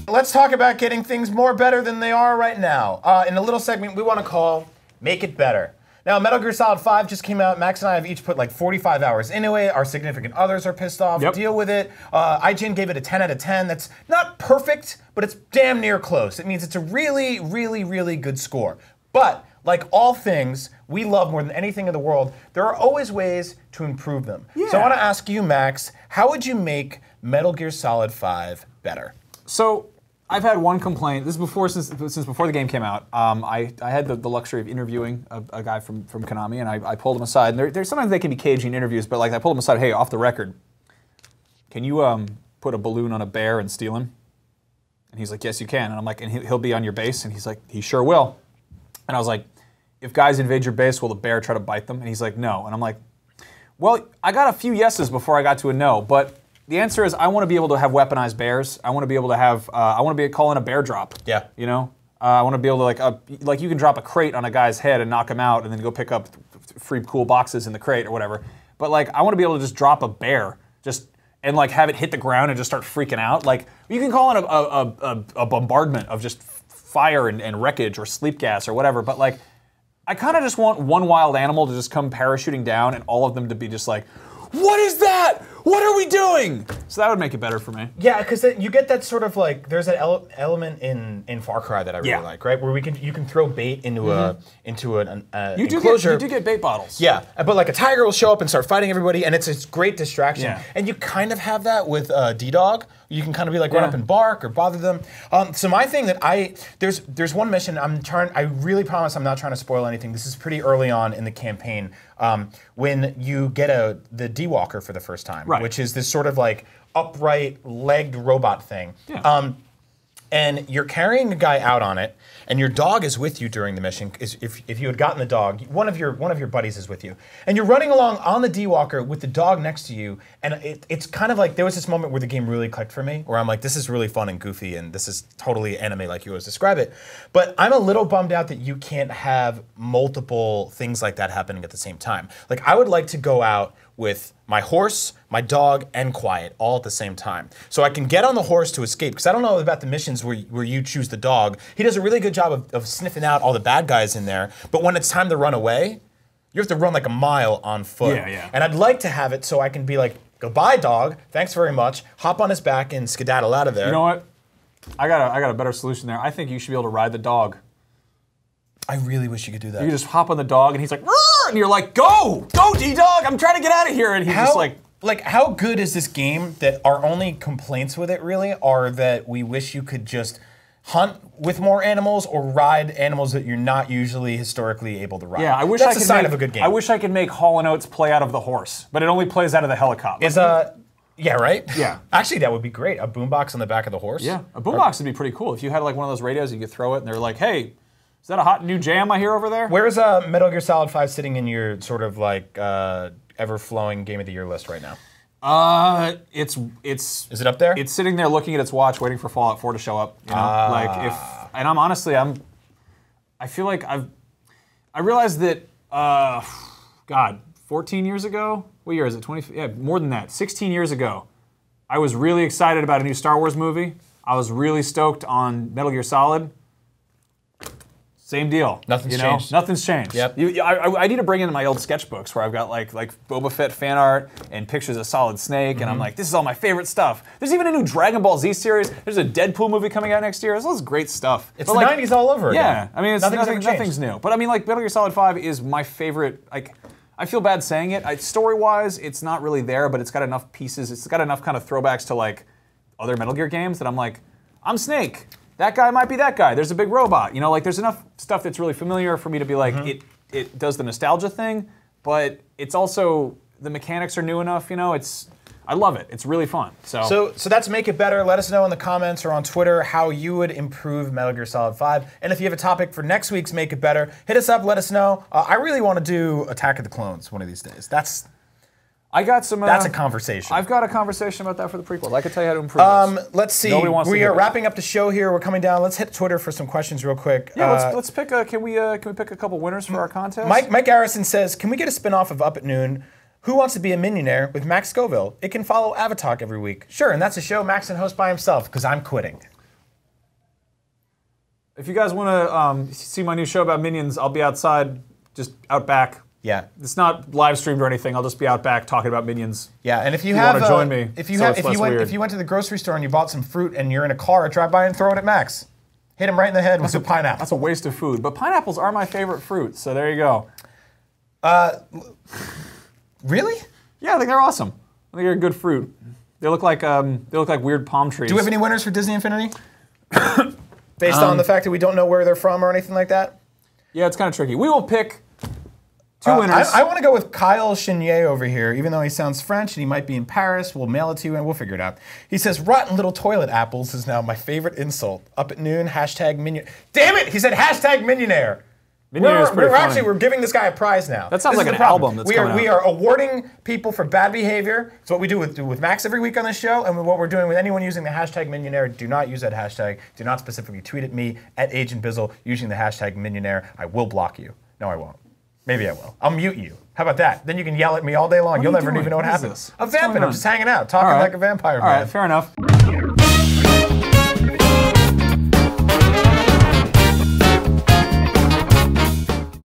Let's talk about getting things more better than they are right now. In a little segment we want to call Make It Better. Now, Metal Gear Solid 5 just came out. Max and I have each put like 45 hours into it. Our significant others are pissed off. Yep. Deal with it. IGN gave it a 10 out of 10. That's not perfect, but it's damn near close. It means it's a really, really, really good score. But like all things we love more than anything in the world, there are always ways to improve them. Yeah. So I want to ask you, Max, how would you make Metal Gear Solid 5 better? So I've had one complaint. This is since before the game came out. I had the luxury of interviewing a guy from Konami, and I pulled him aside. And there's sometimes they can be cagey in interviews, but like I pulled him aside. Hey, off the record, can you put a balloon on a bear and steal him? And he's like, yes, you can. And I'm like, and he'll be on your base. And he's like, he sure will. And I was like, if guys invade your base, will the bear try to bite them? And he's like, no. And I'm like, well, I got a few yeses before I got to a no, but the answer is I want to be able to have weaponized bears. I want to be able to have, I want to be calling a bear drop. Yeah. You know? I want to be able to like you can drop a crate on a guy's head and knock him out and then go pick up free cool boxes in the crate or whatever. But like, I want to be able to just drop a bear and like have it hit the ground and just start freaking out. Like, you can call it a bombardment of just fire and wreckage or sleep gas or whatever, but like, I kind of just want one wild animal to just come parachuting down and all of them to be just like, what is that? What are we doing? So that would make it better for me. Yeah, because you get that sort of like, there's that element in Far Cry that I really like, right? Where you can throw bait into an enclosure. You do get bait bottles. Yeah, but like a tiger will show up and start fighting everybody, and it's a great distraction. Yeah. And you kind of have that with D-Dog. You can kind of be like run up and bark or bother them. So my thing that there's one mission I really promise I'm not trying to spoil anything. This is pretty early on in the campaign when you get the D-Walker for the first time, which is this sort of like upright legged robot thing. Yeah. And you're carrying a guy out on it, and your dog is with you during the mission. If you had gotten the dog, one of your buddies is with you, and you're running along on the D-Walker with the dog next to you, and it's kind of like there was this moment where the game really clicked for me, where I'm like, this is really fun and goofy, and this is totally anime like you always describe it. But I'm a little bummed out that you can't have multiple things like that happening at the same time. Like, I would like to go out with my horse, my dog, and Quiet all at the same time. So I can get on the horse to escape, because I don't know about the missions where you choose the dog. He does a really good job of sniffing out all the bad guys in there, but when it's time to run away, you have to run like a mile on foot. Yeah. And I'd like to have it so I can be like, goodbye dog, thanks very much, hop on his back and skedaddle out of there. You know what? I got a better solution there. I think you should be able to ride the dog. I really wish you could do that. You just hop on the dog and he's like, and you're like, go D-Dog, I'm trying to get out of here. And he's just like, how good is this game that our only complaints with it really are that we wish you could just hunt with more animals or ride animals that you're not usually historically able to ride. Yeah, I wish That's I could a sign of a good game. I wish I could make Hall & Oates play out of the horse, but it only plays out of the helicopter. Yeah, right? Yeah. Actually, that would be great. A boombox on the back of the horse. Yeah, a boombox would be pretty cool. If you had like one of those radios, you could throw it and they're like, hey, is that a hot new jam I hear over there? Where is Metal Gear Solid 5 sitting in your sort of like ever-flowing Game of the Year list right now? Is it up there? It's sitting there looking at its watch, waiting for Fallout 4 to show up. You know? I feel like I realized that, God, 14 years ago? What year is it? 20? Yeah, more than that. 16 years ago, I was really excited about a new Star Wars movie. I was really stoked on Metal Gear Solid. Same deal. Nothing's changed. Nothing's changed. Yep. I need to bring in my old sketchbooks where I've got like Boba Fett fan art and pictures of Solid Snake, and I'm like, this is all my favorite stuff. There's even a new Dragon Ball Z series. There's a Deadpool movie coming out next year. There's all this great stuff. It's the 90s all over again. Yeah, I mean, nothing's new. But I mean, like, Metal Gear Solid 5 is my favorite. Like, I feel bad saying it. Story-wise, it's not really there, but it's got enough pieces. It's got enough kind of throwbacks to like other Metal Gear games that I'm like, I'm Snake. That guy might be that guy. There's a big robot. You know, like there's enough stuff that's really familiar for me to be like, it does the nostalgia thing, but it's also, the mechanics are new enough, you know, I love it. It's really fun. So that's Make It Better. Let us know in the comments or on Twitter how you would improve Metal Gear Solid 5. And if you have a topic for next week's Make It Better, hit us up, let us know. I really want to do Attack of the Clones one of these days. I got some. That's a conversation. I've got a conversation about that for the prequel. I could tell you how to improve this. Let's see. We are wrapping up the show here. We're coming down. Let's hit Twitter for some questions real quick. Yeah, let's pick. Can we pick a couple winners for our contest? Mike Garrison says, "Can we get a spinoff of Up at Noon? Who Wants to Be a Millionaire with Max Scoville? It can follow Avatalk every week. Sure, and that's a show Max can host by himself because I'm quitting." If you guys want to see my new show about Minions, I'll be outside, just out back. Yeah. It's not live streamed or anything. I'll just be out back talking about Minions. Yeah, and if you want to join me, if you went to the grocery store and you bought some fruit and you're in a car, drive by and throw it at Max. Hit him right in the head with a pineapple. That's a waste of food. But pineapples are my favorite fruit, so there you go. Really? Yeah, I think they're awesome. I think they're a good fruit. They look like weird palm trees. Do we have any winners for Disney Infinity? Based on the fact that we don't know where they're from or anything like that? Yeah, it's kind of tricky. We will pick two winners. I want to go with Kyle Chenier over here, even though he sounds French and he might be in Paris. We'll mail it to you and we'll figure it out. He says, rotten little toilet apples is now my favorite insult. Up at noon, hashtag minion. Damn it! He said hashtag minionaire. We're giving this guy a prize now. That sounds like an album that's coming out. We are awarding people for bad behavior. It's what we do with Max every week on this show, and what we're doing with anyone using the hashtag Minionaire. Do not use that hashtag. Do not specifically tweet at me, at Agent Bizzle, using the hashtag Minionaire. I will block you. No, I won't. Maybe I will. I'll mute you. How about that? Then you can yell at me all day long. You'll never even know what happened. I'm vamping. I'm just hanging out, talking like a vampire. All right, fair enough.